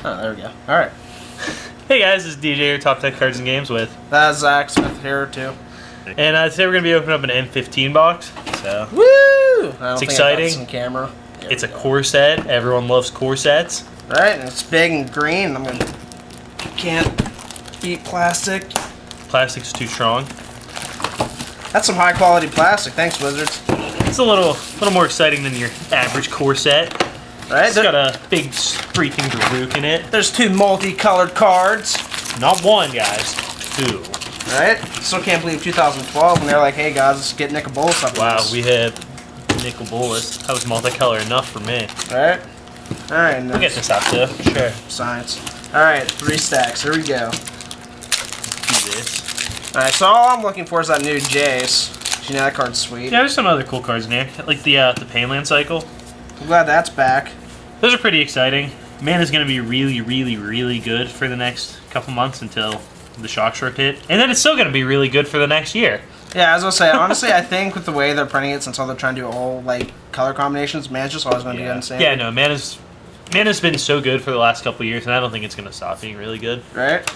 Oh, there we go. Alright. Hey guys, this is DJ, your Top Tech Cards and Games with. That's Zach Smith here, too. And today we're going to be opening up an M15 box. So, woo! It's exciting. I got this on camera. It's a core set. Everyone loves core sets. Right, and it's big and green. Can't beat plastic. Plastic's too strong. That's some high quality plastic. Thanks, Wizards. It's a little more exciting than your average core set. Right? It's got a big freaking Daruk in it. There's 2 multicolored cards. Not one, guys. 2. Right? Still can't believe 2012 when they're like, hey guys, let's get Nicol Bolas up. Wow, we have Nicol Bolas. That was multicolor enough for me. Right? Alright, We'll get this out too. Sure. Science. Alright, 3 stacks. Here we go. Do this. Alright, so all I'm looking for is that new Jace. You know that card's sweet. Yeah, there's some other cool cards in there. Like the Painland Cycle. I'm glad that's back. Those are pretty exciting. Mana's going to be really, really, really good for the next couple months until the shock short hit. And then it's still going to be really good for the next year. Yeah, as I was saying, honestly, I think with the way they're printing it, since all they're trying to do all like color combinations, Mana's just always going to be good insane. Yeah, no, Mana's been so good for the last couple of years, and I don't think it's going to stop being really good. Right?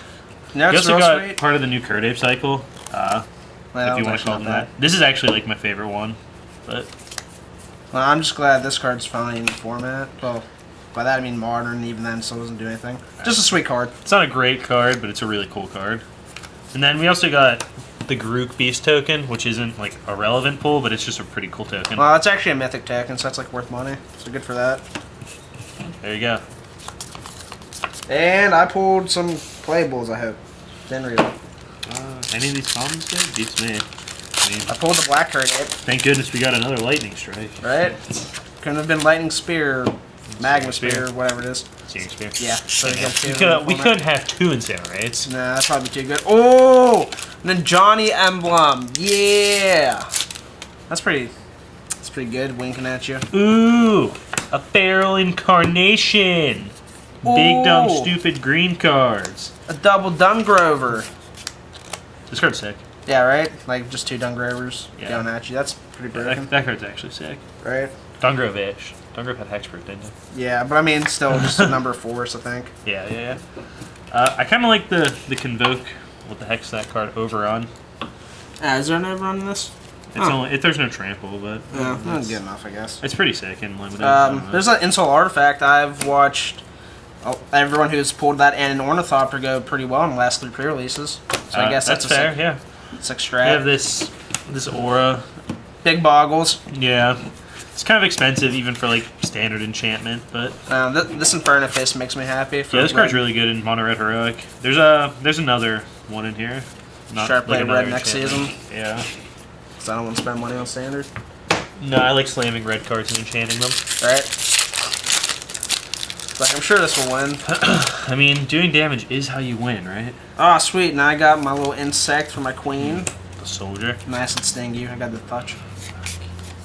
No, You it's also real got sweet. part of the new Curdape cycle, if you want to call them that. This is actually like my favorite one, but Well, I'm just glad this card's finally in the format. Well, by that I mean modern, even then still doesn't do anything. Just a sweet card. it's not a great card, but it's a really cool card. And then we also got the Garuk Beast token, which isn't like a relevant pull, but it's just a pretty cool token. Well, it's actually a mythic token, so that's like worth money. So good for that. There you go. And I pulled some playables, I hope. Didn't read them. Any of these commons good? Beats me. I mean, I pulled the black card, thank goodness we got another lightning strike. right? Couldn't have been lightning spear, magma spear, whatever it is. Searing spear. Yeah. So We couldn't have 2 incinerates. Nah, that's probably too good. Oh, and then Johnny Emblem. Yeah. That's pretty good. Winking at you. Ooh, a Feral Incarnation. Big dumb Ooh. stupid green cards. A double Dungrover. This card's sick. Yeah, right? Like just 2 Dungrovers Yeah. going at you. That's pretty Yeah, broken. that card's actually sick. Right? Dungrove-ish. Dungrove had Hexproof, didn't it? Yeah, but I mean, still just a number 4, I think. Yeah. I kind of like the Convoke. What the heck's that card? Overrun. Is there an overrun in this? It's only there's no trample, but Yeah, that's good enough, I guess. it's pretty sick and limited. There's an Insult Artifact. I've watched everyone who's pulled that and an Ornithopter go pretty well in the last 3 pre-releases. So I guess that's fair. a Yeah. sick We strat. have this aura. Big Boggles. Yeah. It's kind of expensive even for like standard enchantment, but This Inferno Fist makes me happy. For yeah, this card's really good in Mono Red Heroic. There's another one in here. Sharp Blade another Red next enchantment. season. Yeah. Because I don't want to spend money on standard. No, I like slamming red cards and enchanting them. Right? Like, I'm sure this will win. I mean, doing damage is how you win, right? Oh, sweet. Now I got my little insect for my queen. The soldier. Nice and sting you. I got the touch.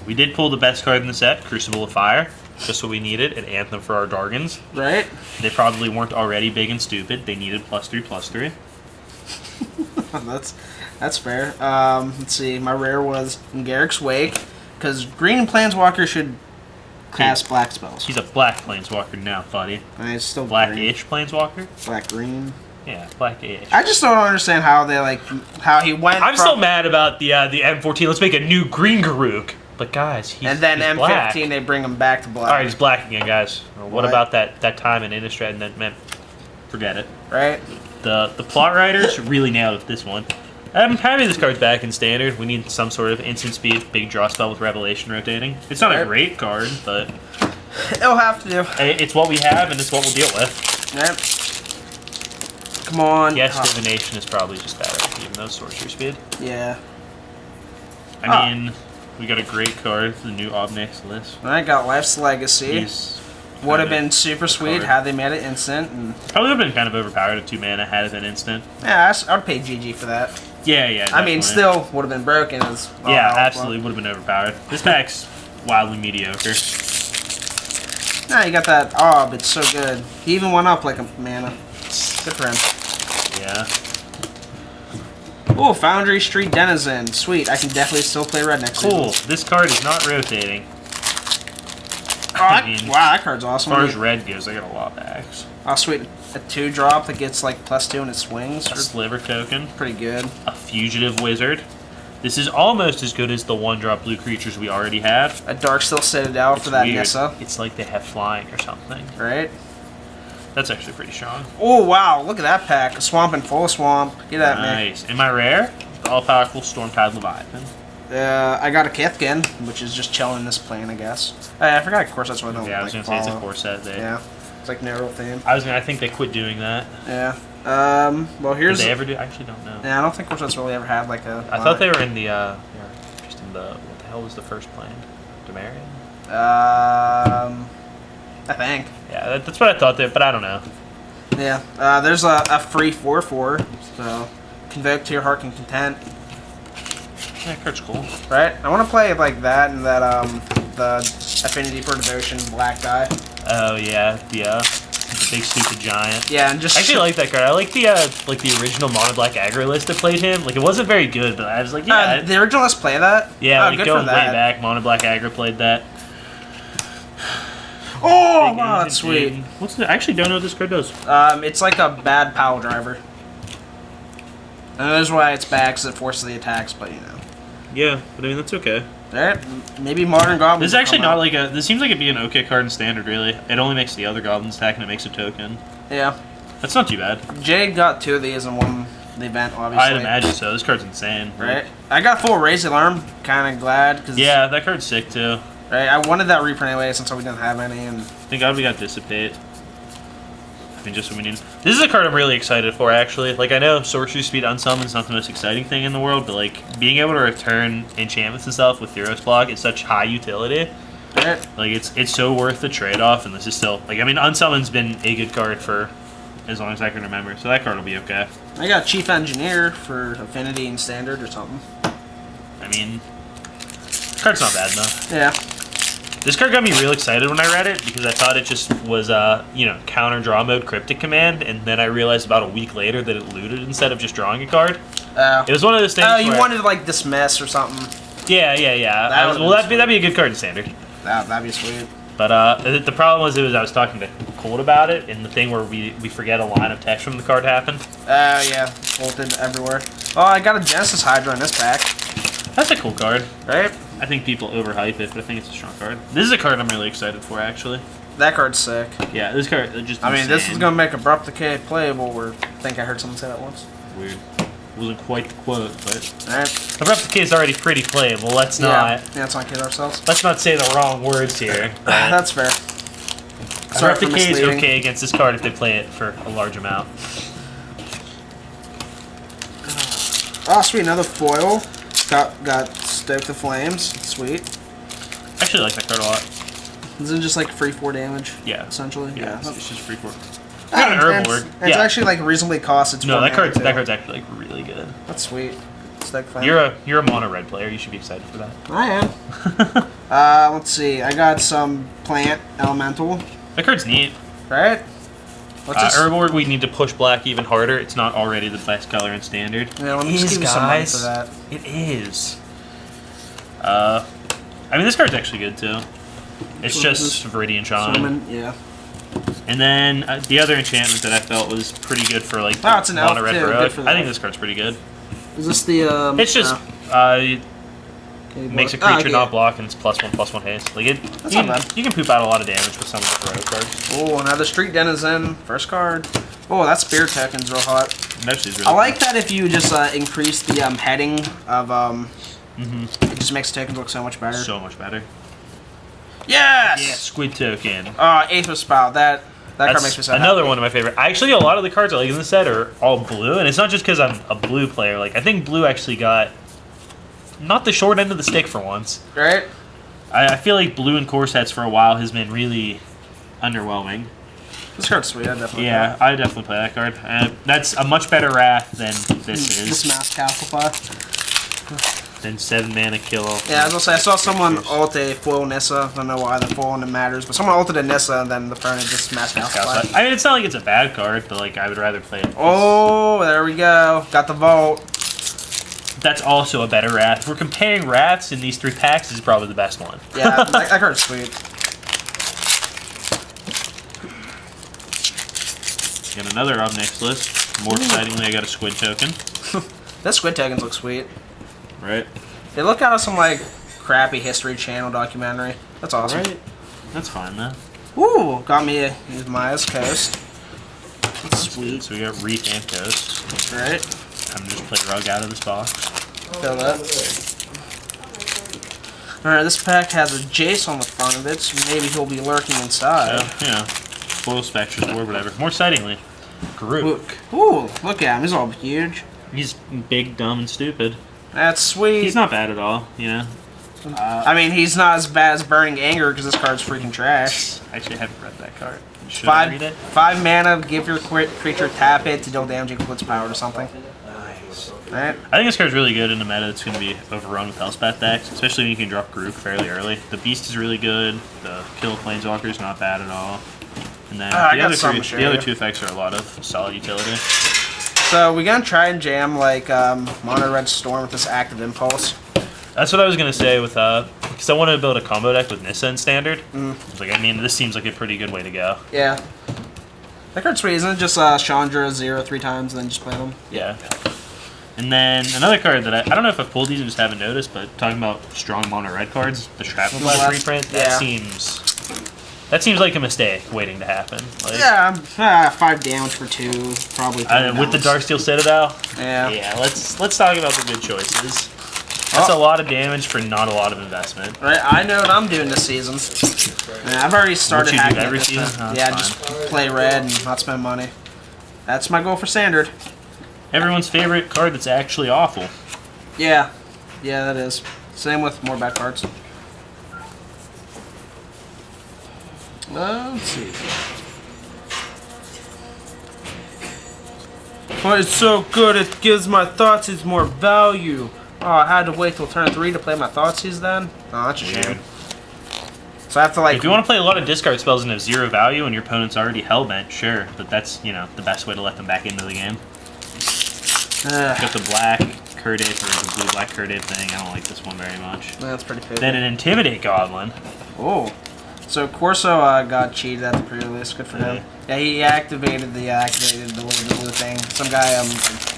We did pull the best card in the set, Crucible of Fire. Just what we needed, an Anthem for our Dargans. Right? They probably weren't already big and stupid. They needed +3/+3. That's fair. Let's see. My rare was Garrick's Wake. Because green Planeswalker should cast black spells. He's a black Planeswalker now, buddy. And it's still Blackish Planeswalker? Black-green. Yeah, blackish. I just don't understand how they, like, how he went I'm still mad about the M14. Let's make a new green Garuk. But guys, he's And then he's M15, black. they bring him back to black. All right, he's black again, guys. What What? about that time in Innistrad? And then, man, forget it. Right? The plot writers really nailed it this one. I'm happy this card's back in standard. We need some sort of instant speed, big draw spell with Revelation rotating. It's not a great card, but It'll have to do. it's what we have and it's what we'll deal with. Right? Come on. Yes, Oh, Divination is probably just better, even though Sorcery Speed. yeah. I mean, we got a great card for the new Obnex list. I got Life's Legacy. He's Would have kinda been super a sweet card. had they made it instant. And Probably would have been kind of overpowered at 2 mana had it been instant. yeah, I'd pay GG for that. Yeah, I mean, definitely. still would have been broken as well. Yeah, absolutely would have been overpowered. This pack's wildly mediocre. Nah, you got that Ob. It's so good. He even went up like a mana. Good for him. Yeah. Ooh, Foundry Street Denizen. Sweet. I can definitely still play red next season. Cool. This card is not rotating. I mean, wow, that card's awesome. As far as red goes, I got a lot of packs. Oh, sweet. A 2-drop that gets like +2 in its swings. A sliver token. Pretty good. A fugitive wizard. This is almost as good as the 1-drop blue creatures we already have. A Darksteel Citadel for that weird. Nissa. It's like they have flying or something. Right? That's actually pretty strong. Oh, wow. Look at that pack. A swamp and full swamp. Get at me. Nice. Am I rare? The all-powerful Stormtide Leviathan. I got a Kithkin, which is just chilling in this plane, I guess. I forgot, of course, that's what I don't Yeah, I was like, going to say it's a follow. core set there. Yeah. It's like narrow theme. I think they quit doing that. Yeah. Well, here's... Did they ever do? I actually don't know. Yeah, I don't think Quartet's really ever had like a... I thought they were in the, just in the, what the hell was the first plane? Demarian? I think. Yeah, that's what I thought there, but I don't know. Yeah. There's a free 4/4, so Convoke to your Heart and Content. Yeah, card's cool. Right? I want to play like that and that, the Affinity for Devotion black guy. Oh, yeah, the big stupid giant. Yeah, and just... I actually like that card. I like the original mono black aggro list that played him. Like, it wasn't very good, but I was like, yeah. the originals play that? Yeah, oh, like good going for way that. back, mono black aggro played that. Oh, wow, that's sweet. What's the, I actually don't know what this card does. It's like a bad pile driver. And that's why it's bad, because it forces the attacks, but you know. Yeah, but I mean, that's okay. Alright, maybe Modern Goblins. This is actually not like a... This seems like it'd be an okay card in Standard, really. It only makes the other goblins attack, and it makes a token. Yeah. That's not too bad. Jade got 2 of these and won the event, obviously. I'd imagine so. This card's insane. Right? I got full Raise the Alarm, kind of glad. Cause, Yeah, that card's sick, too. Right, I wanted that reprint anyway, since we didn't have any. And Thank God we got Dissipate. I mean, just what we need. This is a card I'm really excited for, actually. Like, I know Sorcery Speed Unsummon's not the most exciting thing in the world, but, like, being able to return enchantments and stuff with Theros block is such high utility. right? Like, it's so worth the trade-off, and this is still... Like, I mean, Unsummon's been a good card for as long as I can remember, so that card will be okay. I got Chief Engineer for Affinity and Standard or something. I mean, this card's not bad, though. Yeah. This card got me real excited when I read it, because I thought it just was, counter draw mode Cryptic Command, and then I realized about a week later that it looted instead of just drawing a card. It was one of those things. Oh, you where, wanted to like dismiss or something. Yeah. That'd be a good card in Standard. That'd be sweet. But the problem was I was talking to Colt about it, and the thing where we forget a line of text from the card happened. Yeah, bolted everywhere. Oh, I got a Genesis Hydra in this pack. That's a cool card. Right? I think people overhype it, but I think it's a strong card. This is a card I'm really excited for, actually. That card's sick. Yeah, this card is just I mean, this insane. is gonna make Abrupt Decay playable. Or I think I heard someone say that once. Weird. Wasn't quite the quote, but Alright. Abrupt Decay is already pretty playable. Let's not. Yeah, let's not kid ourselves. Let's not say the wrong words here. But That's fair. Sorry Abrupt for Decay is misleading. okay against this card if they play it for a large amount. Oh, sweet, another foil. Got Stoke the Flames. Sweet. I actually like that card a lot. Is it just like free 4 damage? Yeah. Essentially? Yeah, it's just free for. Ah, Got an and Herbivore. it's actually like reasonably cost. It's No, 4 that card's mana, too. actually like really good. That's sweet. Stoke the Flames. You're a mono red player. You should be excited for that. I am. Let's see. I got some plant elemental. That card's neat. Right? What's this? Herbivore, we need to push black even harder. It's not already the best color in Standard. Yeah, let me just give you some money for that. It is. I mean, this card's actually good too. It's So just this- Viridian Shaman. Summon, yeah. And then the other enchantment that I felt was pretty good for like Oh, it's an elf, mono red too. heroic. Good for I that. think this card's pretty good. Is this the, It's just okay, makes a block- creature okay. not block, and it's +1/+1 haste. Like it, That's you, not can, bad. you can poop out a lot of damage with some of the heroic cards. Oh, another Street Denizen. First card. Oh, that Spear token's real hot. And that's just really I like that if you just increase the heading of it just makes tokens look so much better. so much better. Yes. Yeah, Squid Token. Aether Spout. That card That's makes me so another happy. one of my favorite. Actually, a lot of the cards I like in the set are all blue, and it's not just because I'm a blue player. Like I think blue actually got not the short end of the stick for once. Right? I feel like blue in core sets for a while has been really underwhelming. This card's sweet. I definitely. Yeah, I definitely play that card. That's a much better Wrath than this This is. Mass Calcify. Than 7 mana kill. Yeah, I was gonna say I saw someone ult a foil Nissa. I don't know why the foil one matters, but someone ulted a Nissa and then the opponent just Mass Calcify. I mean, it's not like it's a bad card, but like I would rather play it. Oh, there we go. Got the vault. That's also a better Wrath. If we're comparing Wraths in these 3 packs, this is probably the best one. Yeah, that card's sweet. Got another up next list. More excitingly, I got a squid token. That squid tokens look sweet. Right. They look out of some like crappy History Channel documentary. That's awesome. Right. That's fine though. Ooh, got me a Maya's Coast. That's Sweet. sweet. So we got Reef and Coast. Right. I'm just play rug out of this box. Feel that. Alright, this pack has a Jace on the front of it, so maybe he'll be lurking inside. So, you know, foil specters or whatever. More excitingly, Grook. Ooh, look at him. He's all huge. He's big, dumb, and stupid. That's sweet. He's not bad at all, you know. I mean, he's not as bad as Burning Anger because this card's freaking trash. Actually, I haven't read that card. Should I read it? 5 mana, give your creature tap it to deal damage equal its power or something. Nice. Right? I think this card's really good in a meta that's going to be overrun with Elspeth decks, especially when you can drop Grook fairly early. The Beast is really good. The Kill Planeswalker is not bad at all. And then the other two effects are a lot of solid utility. So we're going to try and jam like Mono Red Storm with this Active Impulse. That's what I was going to say with, because I wanted to build a combo deck with Nissa in Standard. Like, I mean, this seems like a pretty good way to go. Yeah. That card's sweet, isn't it? Just Chandra 0 3 times and then just play them. Yeah. And then another card that I don't know if I've pulled these and just haven't noticed, but talking about strong mono red cards, the Shrapnel Blast reprint, that seems like a mistake waiting to happen. Like, yeah, 5 damage for 2, probably. With the Darksteel Citadel. Yeah. Yeah. Let's talk about the good choices. That's a lot of damage for not a lot of investment. Right, I know what I'm doing this season. Yeah, I've already started hacking every season. Yeah, just play red and not spend money. That's my goal for Standard. Everyone's favorite card that's actually awful. Yeah, yeah, that is. Same with more bad cards. Let's see. But it's so good, it gives my Thoughtseize more value. Oh, I had to wait till turn 3 to play my Thoughtseize then? Oh, that's a shame. So I have to like... If you want to play a lot of discard spells and have 0 value and your opponent's already hellbent, sure. But that's, you know, the best way to let them back into the game. Got the black Curdape or the blue-black Curdape thing. I don't like this one very much. That's pretty good. Then an Intimidate Goblin. Oh. So Corso got cheated at the pre-release. Good for him. Yeah, he activated the little blue thing. Some guy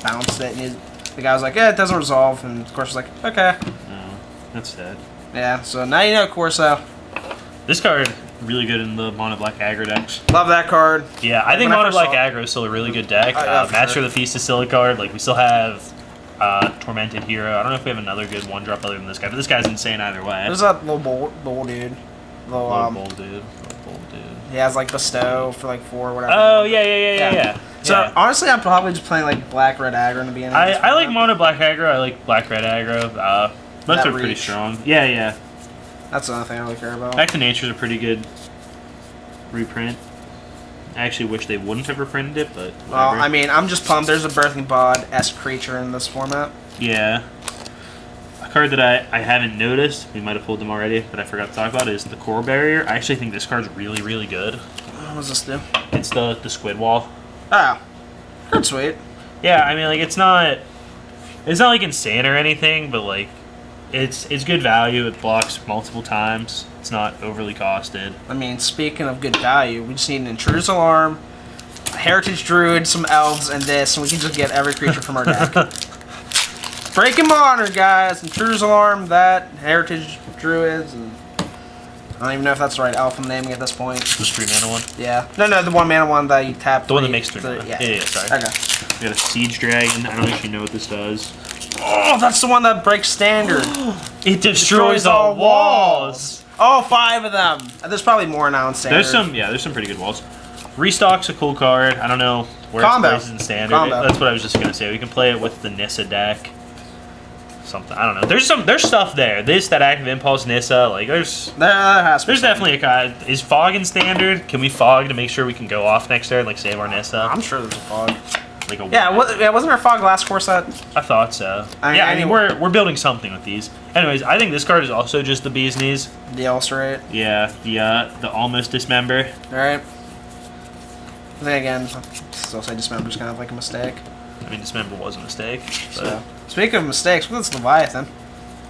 bounced it, and the guy was like, "Yeah, it doesn't resolve." And Corso's like, "Okay." Oh, that's sad. Yeah. So now you know Corso. This card really good in the mono black aggro decks. Love that card. Yeah, I think mono black aggro is still a really good deck. Master of the Feast is still a card. Like we still have Tormented Hero. I don't know if we have another good 1-drop other than this guy, but this guy's insane either way. There's that little bowl dude. Little bold dude. He has like Bestow for like 4 or whatever. Oh yeah. So honestly, I'm probably just playing like black red aggro in the beginning. I like mono black aggro. I like black red aggro. Both are pretty strong. Yeah. That's another thing I really care about. Back to Nature's a pretty good reprint. I actually wish they wouldn't have reprinted it, but whatever. Well, I mean, I'm just pumped. There's a Birthing Bod-esque creature in this format. Yeah. A card that I haven't noticed, we might have pulled them already, but I forgot to talk about, is the Coral Barrier. I actually think this card's really, really good. What does this do? It's the Squid Wall. Oh. Pretty sweet. Yeah, I mean, like, it's not like insane or anything, but, like, it's good value. It blocks multiple times. It's not overly costed. I mean, speaking of good value, we just need an Intruder's Alarm, a Heritage Druid, some Elves, and this, and we can just get every creature from our deck. Breaking Modern, guys! Intruder's Alarm, that, Heritage Druids, and I don't even know if that's the right elf I'm naming at this point. The 3-mana one? Yeah. No, the 1-mana one that you tap. The one that makes 3 mana. Yeah, sorry. Okay. We got a Siege Dragon. I don't actually know what this does. Oh, that's the one that breaks Standard. It destroys all walls. Oh, 5 of them. There's probably more now in Standard. There's some pretty good walls. Restock's a cool card. I don't know where Combo. it's placed in Standard. That's what I was just gonna say. We can play it with the Nissa deck. Something, I don't know. There's stuff there. That Active Impulse Nissa, like there's definitely a guy. Is Fog in Standard? Can we Fog to make sure we can go off next turn, like save our Nissa? I'm sure there's a Fog. Like wasn't there a Fog last core set? I thought so. I mean we're building something with these. Anyways, I think this card is also just the bee's knees. The Ulcerate. Yeah, the almost Dismember. Alright. Then again, still say Dismember's kind of like a mistake. I mean, Dismember was a mistake. So, speaking of mistakes, what's Leviathan?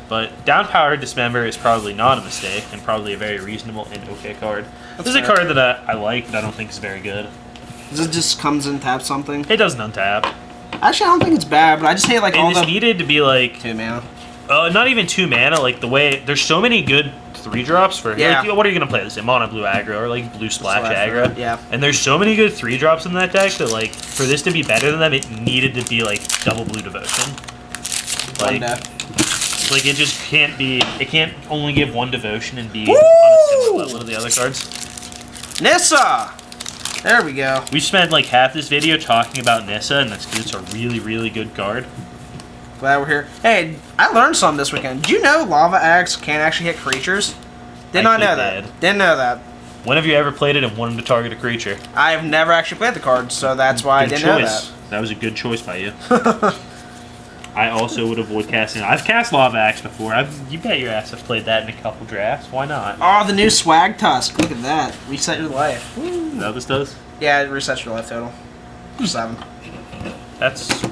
But down-powered Dismember is probably not a mistake, and probably a very reasonable and okay card. This is a card that I like, but I don't think is very good. It just comes and taps something. It doesn't untap. Actually, I don't think it's bad, but I just hate like all And this the needed to be like 2 mana. not even 2 mana. Like the way there's so many good 3-drops for Yeah. like, what are you gonna play this in? Mono blue aggro or like blue splash aggro? Yeah. And there's so many good 3-drops in that deck that like for this to be better than them, it needed to be like double blue devotion. Like, like it just can't be. It can't only give 1 devotion and be on a similar level to the other cards. Nissa! There we go. We spent like half this video talking about Nissa, and that's because it's a really, really good card. Glad we're here. Hey, I learned something this weekend. Did you know Lava Axe can actually hit creatures? Did not know that. Didn't know that. When have you ever played it and wanted to target a creature? I have never actually played the card, so that's why I didn't know that. That was a good choice by you. I also would avoid casting. I've cast Lava Axe before. You bet your ass I've played that in a couple drafts. Why not? Oh, the new Swag Tusk. Look at that. Reset your life. Is that what this does? Yeah, it resets your life total. 7. That's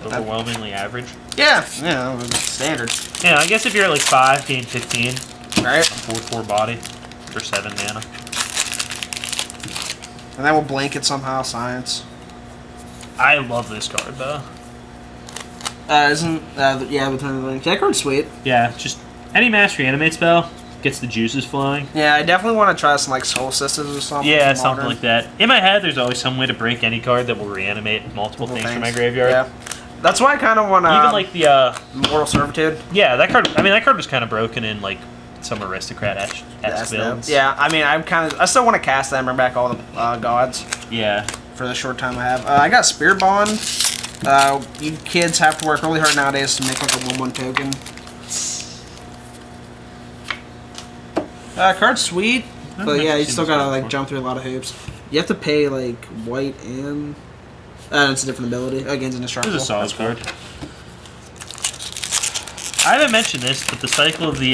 overwhelmingly average. Yeah, standard. Yeah, I guess if you're at like 5, gain 15. Right. 4/4 body for 7 mana. And that will blink it somehow, science. I love this card though. Yeah, Return of the Link. That card's sweet. Yeah, just any mass reanimate spell gets the juices flowing. Yeah, I definitely want to try some like Soul Sisters or something. Yeah, something like that. In my head, there's always some way to break any card that will reanimate multiple things from my graveyard. Yeah. That's why I kind of want to... Even like the... Mortal Servitude. Yeah, that card... I mean, that card was kind of broken in like some Aristocrat-esque builds. Yeah, I mean, I still want to cast that and bring back all the gods. Yeah. For the short time I have. I got Spear Bond. You kids have to work really hard nowadays to make like a 1/1 token. Card's sweet, but yeah, you still gotta like jump through a lot of hoops. You have to pay like white and it's a different ability against indestructible. This is a solid card. I haven't mentioned this, but the cycle of the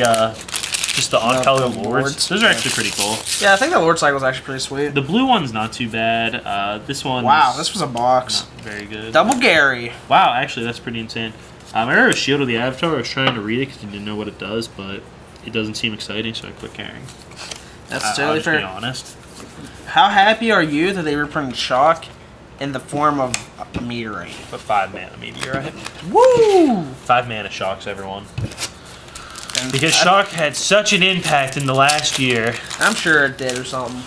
just the on-color lords. Those are actually pretty cool. Yeah, I think the lord cycle is actually pretty sweet. The blue one's not too bad. This one. Wow, this was a box. Very good. Double Gary. Wow, actually, that's pretty insane. I remember Shield of the Avatar. I was trying to read it because I didn't know what it does, but it doesn't seem exciting, so I quit caring. That's totally fair. I'll just be honest. How happy are you that they reprinted Shock in the form of a meteorite? A 5 mana meteorite. Woo! 5 mana shocks, everyone. Because Shock had such an impact in the last year. I'm sure it did or something.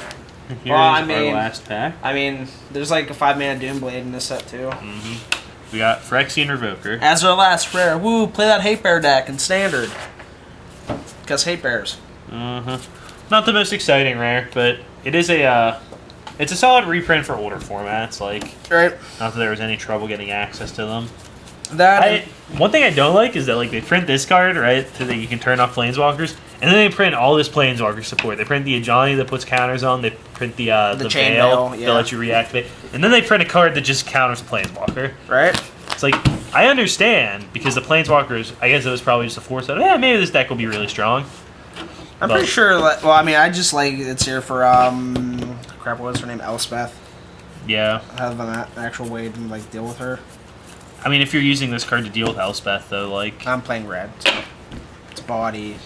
Here's our last pack. I mean, there's like a 5 mana Doomblade in this set too. We got Phyrexian Revoker. As our last rare. Woo! Play that Hate Bear deck in Standard. Because Hate Bears. Not the most exciting rare, but it is it's a solid reprint for older formats. Like, right. Not that there was any trouble getting access to them. One thing I don't like is that like they print this card, right, so that you can turn off Planeswalkers, and then they print all this Planeswalker support. They print the Ajani that puts counters on. They print the chain Veil mail, that lets you reactivate, and then they print a card that just counters the Planeswalker. Right. It's like, I understand because the Planeswalkers, I guess it was probably just a foresight. Yeah, maybe this deck will be really strong. I'm pretty sure. Well, I mean, I just like it's here for crap. What was her name? Elspeth. Yeah. Have an actual way to like deal with her. I mean, if you're using this card to deal with Elspeth, though, like... I'm playing red, so... It's body...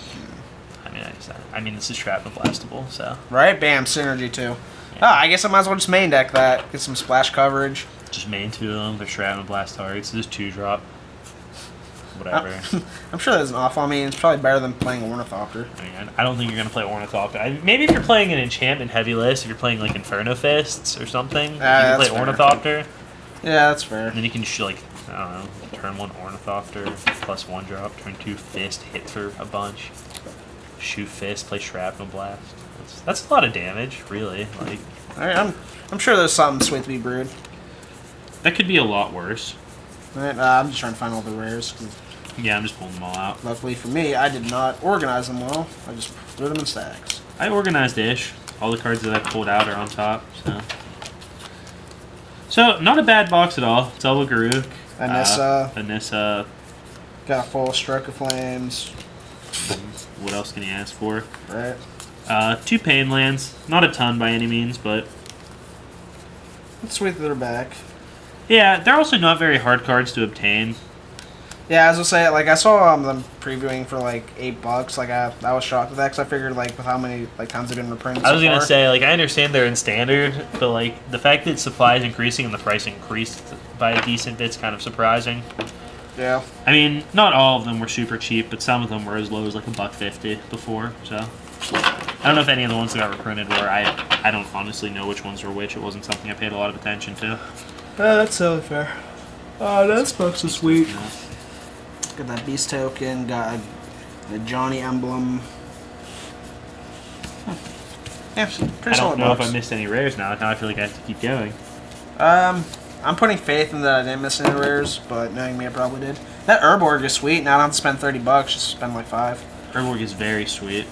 I mean, this is Shrapnel Blastable, so... Right? Bam, synergy, too. Yeah. Oh, I guess I might as well just main deck that. Get some splash coverage. Just main 2 of them. They're Shrapnel Blast targets. This is 2-drop. Whatever. I'm sure that's an awful. I mean, it's probably better than playing Ornithopter. I mean, I don't think you're going to play Ornithopter. Maybe if you're playing an enchantment-heavy list, if you're playing, like, Inferno Fists or something, you can play Ornithopter. Yeah, that's fair. And then you can just, like... I don't know, turn 1 Ornithopter, plus 1-drop, turn 2 Fist, hit for a bunch, shoot Fist, play Shrapnel Blast. That's a lot of damage, really. Like, alright, I'm sure there's something sweet to be brewed. That could be a lot worse. Alright, I'm just trying to find all the rares. Yeah, I'm just pulling them all out. Luckily for me, I did not organize them well. I just threw them in stacks. I organized-ish. All the cards that I pulled out are on top, so... So, not a bad box at all. Double Garuk. Anissa. Got a full Stroke of Flames. What else can you ask for? Right. 2 Pain lands. Not a ton by any means, but... It's sweet that they're back. Yeah, they're also not very hard cards to obtain. Yeah, as I was say, like I saw them previewing for like $8. Like I was shocked with that because I figured like with how many like times they've been reprinted. I was so gonna far. say, like, I understand they're in standard, but like the fact that supply is increasing and the price increased by a decent bit's kind of surprising. Yeah. I mean, not all of them were super cheap, but some of them were as low as like $1.50 before. So I don't know if any of the ones that got reprinted were. I don't honestly know which ones were which. It wasn't something I paid a lot of attention to. That's totally fair. Oh, that box is sweet. Yeah. Got that beast token. Got the Johnny emblem. Yeah, pretty I solid don't know box. if I missed any rares now. Now I feel like I have to keep going. I'm putting faith in that I didn't miss any rares, but knowing me, I probably did. That Urborg is sweet. Now I don't have to spend $30. Just spend like $5. Urborg is very sweet.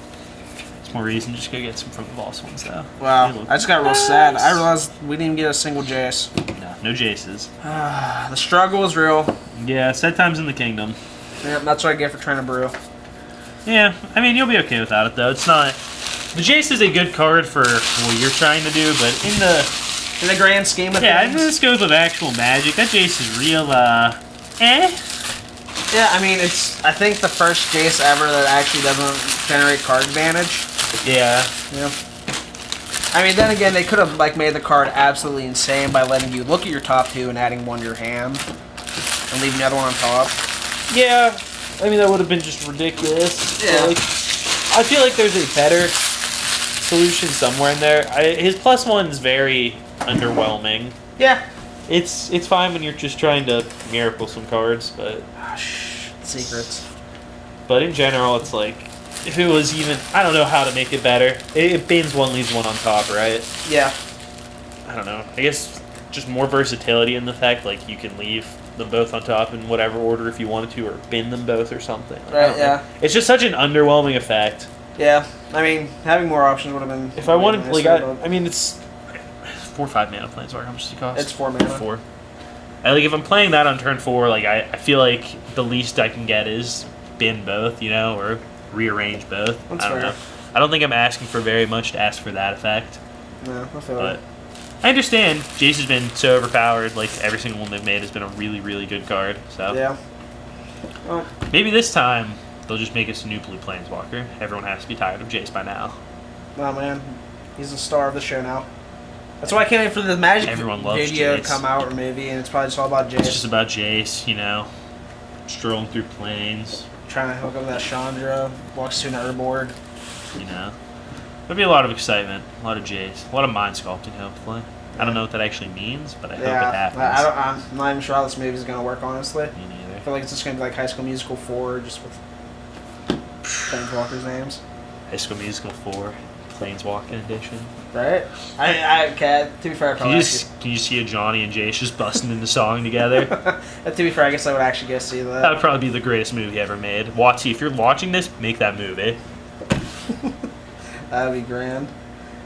It's more reason just go get some from the boss ones though. Wow, They look I just got real nice. sad. I realized we didn't even get a single Jace. No Jaces. The struggle is real. Yeah, sad times in the kingdom. Yep, that's what I get for trying to brew. Yeah, I mean you'll be okay without it though. It's not. The Jace is a good card for what you're trying to do, but in the grand scheme of in the things. scope of actual Magic, that Jace is real. Yeah, I mean, it's, I think the first Jace ever that actually doesn't generate card advantage. Yeah. Yeah. I mean, then again, they could have like made the card absolutely insane by letting you look at your top two and adding one to your hand, and leaving the other one on top. Yeah. I mean that would have been just ridiculous. Yeah. Like, I feel like there's a better solution somewhere in there. His +1 is very underwhelming. Yeah. It's fine when you're just trying to miracle some cards, but Secrets. But in general, it's like, if it was even, I don't know how to make it better. It bins one, leaves one on top, right? Yeah. I don't know. I guess just more versatility in the fact, like, you can leave them both on top in whatever order if you wanted to, or bin them both or something. Like, I Right. don't know. Yeah. It's just such an underwhelming effect. Yeah. I mean, having more options would have been. If I wanted, nicer, like, but I mean, it's 4 or 5 mana Planeswalker. How much does it cost? It's 4 mana. 4. Like, if I'm playing that on turn 4, like, I feel like the least I can get is bin both, you know, or rearrange both. That's I don't fair. know. I don't think I'm asking for very much to ask for that effect. No, I feel But it. I understand. Jace has been so overpowered. Like, every single one they've made has been a really, really good card. So Yeah. Well, maybe this time they'll just make us a new blue Planeswalker. Everyone has to be tired of Jace by now. oh man, he's the star of the show now. That's why I can't wait for the Magic Everyone loves video to Jace. come out or movie, and it's probably just all about It's just Jace about Jace, you know, strolling through planes, trying to hook up with that Chandra, walks to an Urborg. you know. There'll be a lot of excitement, a lot of Jace, a lot of mind sculpting, hopefully. I don't know what that actually means, but I hope it happens. I'm not even sure how this movie's gonna work, honestly. Me neither. I feel like it's just gonna be like High School Musical 4, just with Planeswalkers' names, High School Musical 4, Planeswalking Edition. right? Okay. To be fair, I probably Can you see a Johnny and Jace just busting into song together? to be fair, I guess I would actually go see That that. would probably be the greatest movie ever made. Watsy, if you're watching this, make that movie. That'd be grand.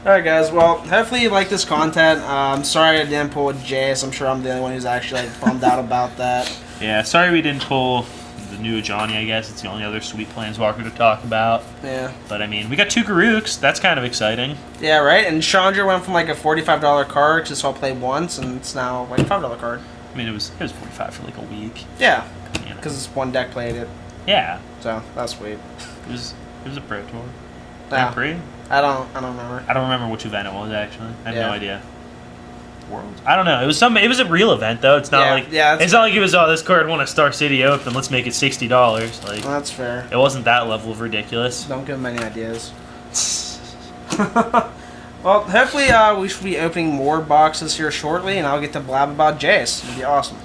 Alright guys, well, hopefully you like this content. Sorry I didn't pull with Jace. I'm sure I'm the only one who's actually like bummed out about that. Yeah, sorry we didn't pull the new Johnny, I guess. It's the only other sweet Planeswalker to talk about. Yeah. But I mean, we got 2 Garuks. That's kind of exciting. Yeah, right? And Chandra went from like a $45 card to just all play once, and it's now like a $5 card. I mean, it was 45 for like a week. Yeah, You know. because it's one deck played it, Yeah, so that's sweet. it was a Pro Tour. Yeah. Grand Prix? I don't remember. I don't remember which event it was actually. I have Yeah. no idea. Worlds? I don't know. It was a real event though. It's not Yeah, like yeah, it's not like it was this card won a Star City Open. Let's make it $60. Like Well, that's fair. it wasn't that level of ridiculous. Don't give him any ideas. Well, hopefully we should be opening more boxes here shortly, and I'll get to blab about Jace. It'd be awesome.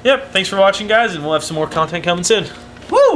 Yep. Thanks for watching, guys, and we'll have some more content coming soon.